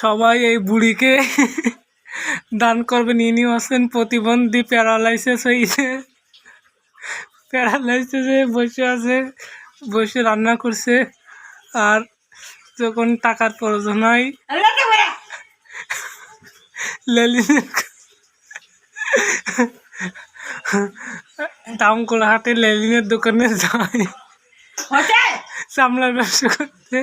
সবাই এই বুড়িকে দান করবেন। ইনি আছেন প্রতিবন্ধী, প্যারালাইসিস হয়েছে, প্যারালাইসিসে বসে আছে, বসে রান্না করছে। আর যখন টাকার প্রয়োজন হয় লেলিনের দামকোল হাটে লেলিনের দোকানে যায় চামড়ার ব্যবসা করতে।